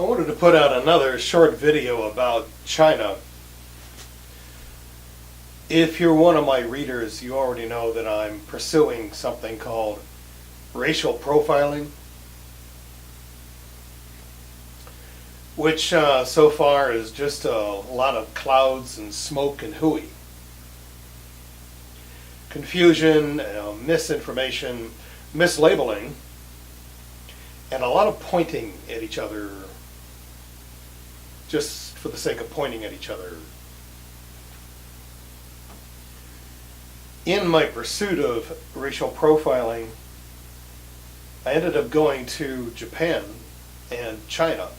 I wanted to put out another short video about China. If you're one of my readers, you already know that I'm pursuing something called racial profiling, which so far is just a lot of clouds and smoke and hooey. Confusion, misinformation, mislabeling, and a lot of pointing at each other just for the sake of pointing at each other. In my pursuit of racial profiling, I ended up going to Japan and China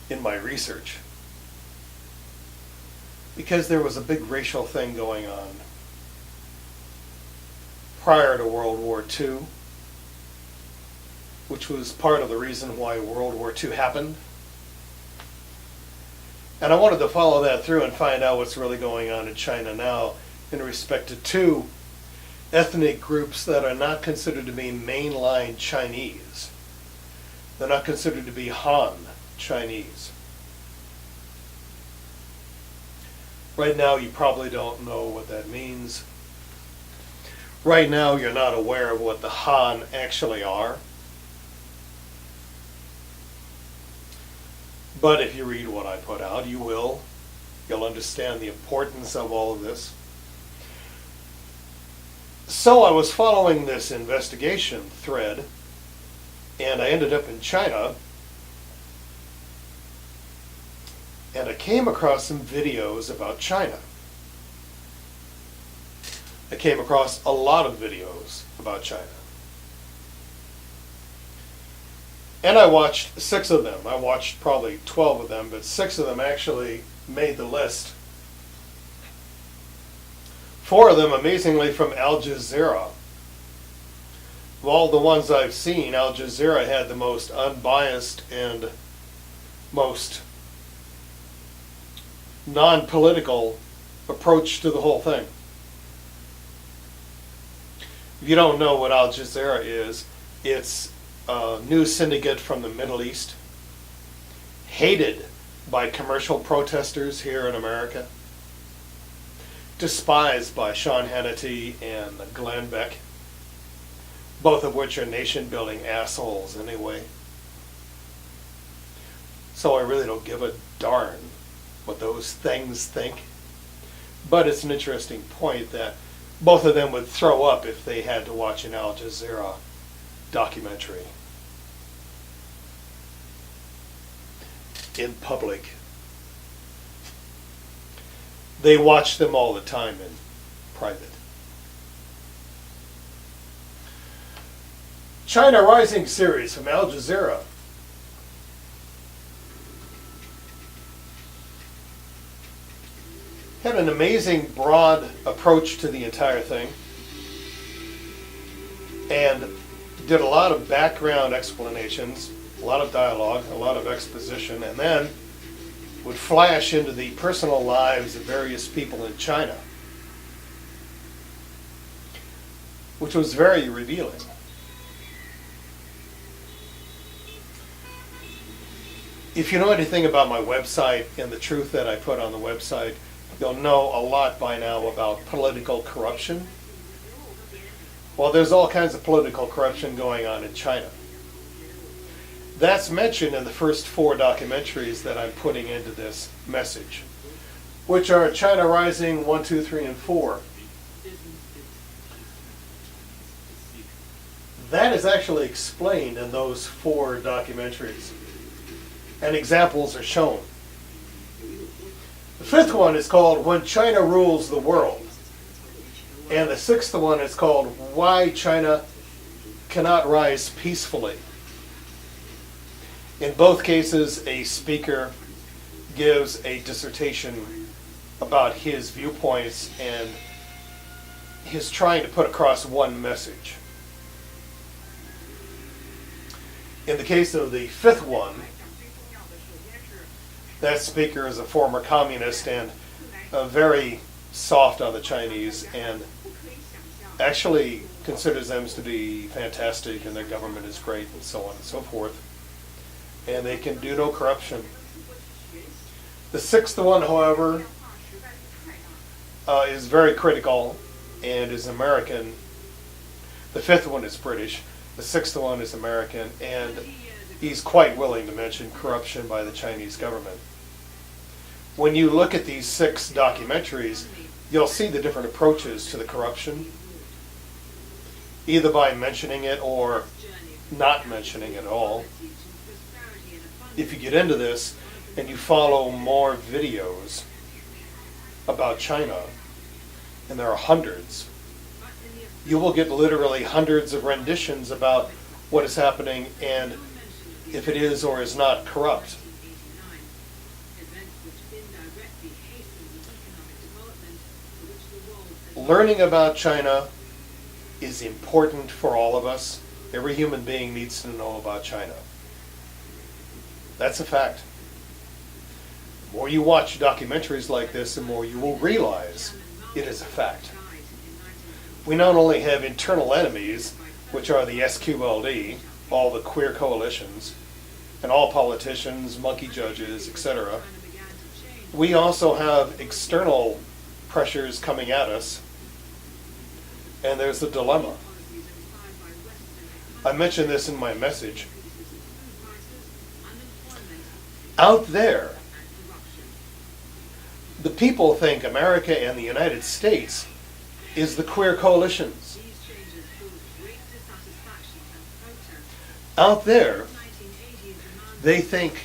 in my research because there was a big racial thing going on prior to World War II, which was part of the reason why World War II happened. And I wanted to follow that through and find out what's really going on in China now in respect to two ethnic groups that are not considered to be mainline Chinese. They're not considered to be Han Chinese. Right now you probably don't know what that means. Right now you're not aware of what the Han actually are. But if you read what I put out, you will. You'll understand the importance of all of this. So I was following this investigation thread, and I ended up in China, and I came across some videos about China. I came across a lot of videos about China. And I watched 6 of them. I watched probably 12 of them, but 6 of them actually made the list. 4 of them, amazingly, from Al Jazeera. Of all the ones I've seen, Al Jazeera had the most unbiased and most non-political approach to the whole thing. If you don't know what Al Jazeera is, it's a news syndicate from the Middle East, hated by commercial protesters here in America, despised by Sean Hannity and Glenn Beck, both of which are nation-building assholes anyway. So I really don't give a darn what those things think. But it's an interesting point that both of them would throw up if they had to watch an Al Jazeera documentary in public. They watch them all the time in private. China Rising series from Al Jazeera. Had an amazing broad approach to the entire thing and did a lot of background explanations, a lot of dialogue, a lot of exposition, and then would flash into the personal lives of various people in China, which was very revealing. If you know anything about my website and the truth that I put on the website, you'll know a lot by now about political corruption. Well, there's all kinds of political corruption going on in China. That's mentioned in the first 4 documentaries that I'm putting into this message, which are China Rising 1, 2, 3, and 4. That is actually explained in those 4 documentaries, and examples are shown. The 5th one is called When China Rules the World, and the 6th one is called Why China Cannot Rise Peacefully. In both cases, a speaker gives a dissertation about his viewpoints and his trying to put across one message. In the case of the 5th one, that speaker is a former communist and very soft on the Chinese and actually considers them to be fantastic and their government is great and so on and so forth. and they can do no corruption. The sixth one, however, is very critical and is American. The fifth one is British. The sixth one is American, and he's quite willing to mention corruption by the Chinese government. When you look at these 6 documentaries, you'll see the different approaches to the corruption, either by mentioning it or not mentioning it at all. If you get into this and you follow more videos about China, and there are hundreds, you will get literally hundreds of renditions about what is happening and if it is or is not corrupt. Learning about China is important for all of us. Every human being needs to know about China. That's a fact. The more you watch documentaries like this, the more you will realize it is a fact. We not only have internal enemies, which are the SQLD, all the queer coalitions, and all politicians, monkey judges, etc. We also have external pressures coming at us, and there's the dilemma. I mentioned this in my message. Out there, the people think America and the United States is the queer coalitions. Out there, they think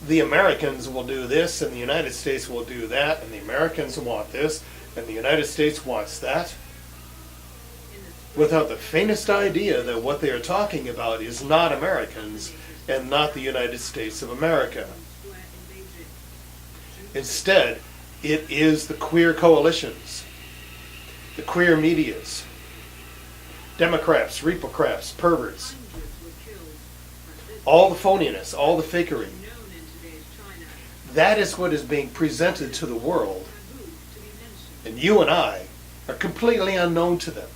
the Americans will do this and the United States will do that, and the Americans want this and the United States wants that, without the faintest idea that what they are talking about is not Americans and not the United States of America. Instead, it is the queer coalitions, the queer medias, Democrats, Repocrats, perverts, all the phoniness, all the fakery. That is what is being presented to the world, and you and I are completely unknown to them.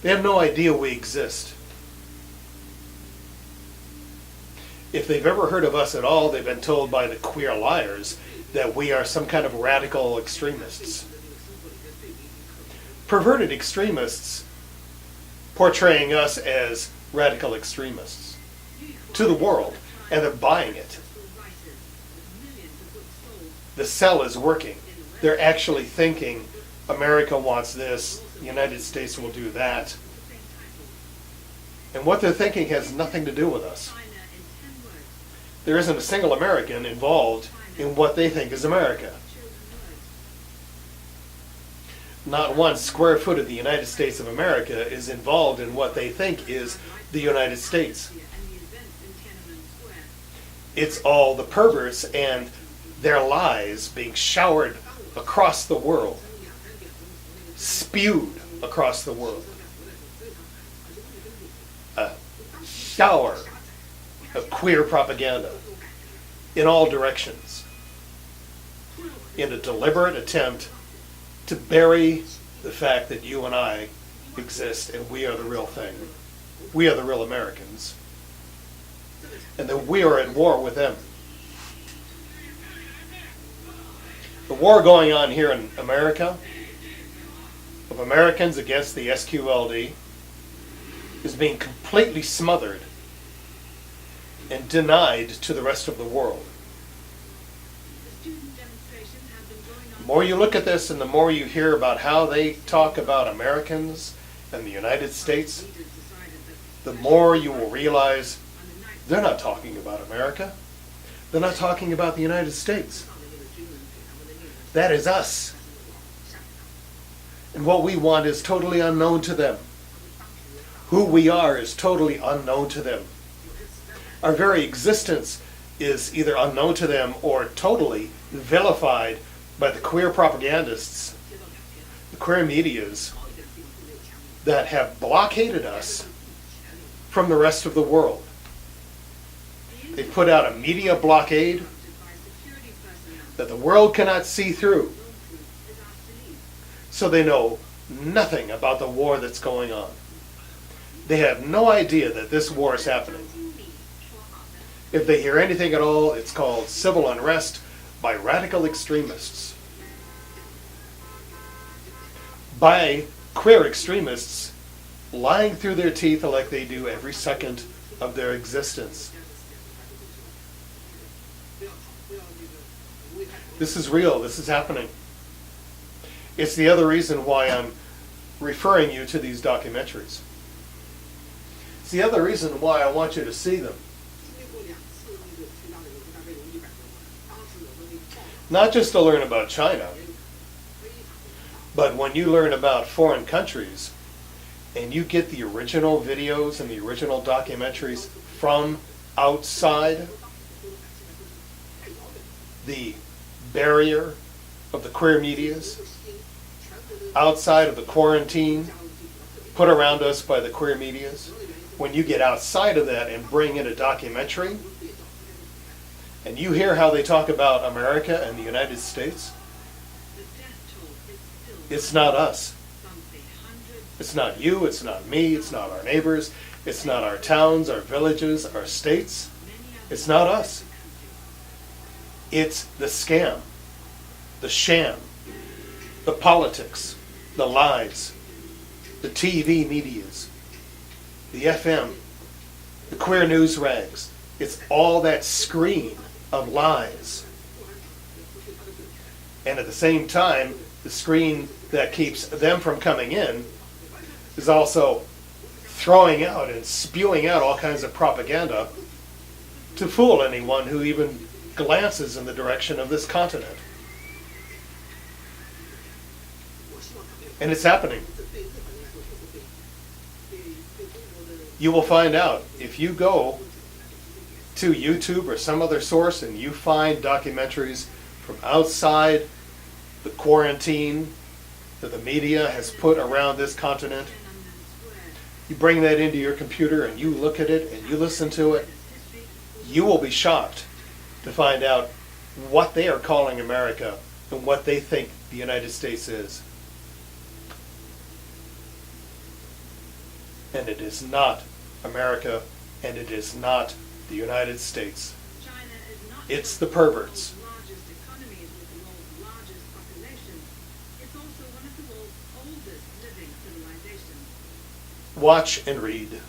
They have no idea we exist. If they've ever heard of us at all, they've been told by the queer liars that we are some kind of radical extremists. Perverted extremists portraying us as radical extremists to the world, and they're buying it. The sell is working. They're actually thinking America wants this, the United States will do that. And what they're thinking has nothing to do with us. There isn't a single American involved in what they think is America. Not one square foot of the United States of America is involved in what they think is the United States. It's all the perverts and their lies being showered across the world, spewed across the world. A shower of queer propaganda in all directions, in a deliberate attempt to bury the fact that you and I exist and we are the real thing. We are the real Americans. And that we are at war with them. The war going on here in America, of Americans against the SQLD, is being completely smothered and denied to the rest of the world. The more you look at this and the more you hear about how they talk about Americans and the United States, the more you will realize they're not talking about America. They're not talking about the United States. That is us. And what we want is totally unknown to them. Who we are is totally unknown to them. Our very existence is either unknown to them or totally vilified by the queer propagandists, the queer medias that have blockaded us from the rest of the world. They put out a media blockade that the world cannot see through, so they know nothing about the war that's going on. They have no idea that this war is happening. If they hear anything at all, it's called civil unrest by radical extremists. By queer extremists lying through their teeth like they do every second of their existence. This is real. This is happening. It's the other reason why I'm referring you to these documentaries. It's the other reason why I want you to see them. Not just to learn about China, but when you learn about foreign countries and you get the original videos and the original documentaries from outside the barrier of the queer medias, outside of the quarantine put around us by the queer medias, when you get outside of that and bring in a documentary, and you hear how they talk about America and the United States, it's not us. It's not you, it's not me, it's not our neighbors, it's not our towns, our villages, our states. It's not us. It's the scam, the sham, the politics, the lies, the TV medias, the FM, the queer news rags. It's all that screen of lies. And at the same time, the screen that keeps them from coming in is also throwing out and spewing out all kinds of propaganda to fool anyone who even glances in the direction of this continent. And it's happening. You will find out if you go to YouTube or some other source and you find documentaries from outside the quarantine that the media has put around this continent. You bring that into your computer and you look at it and you listen to it, you will be shocked to find out what they are calling America and what they think the United States is. And it is not America, and it is not the United States. It's the perverts. Watch and read.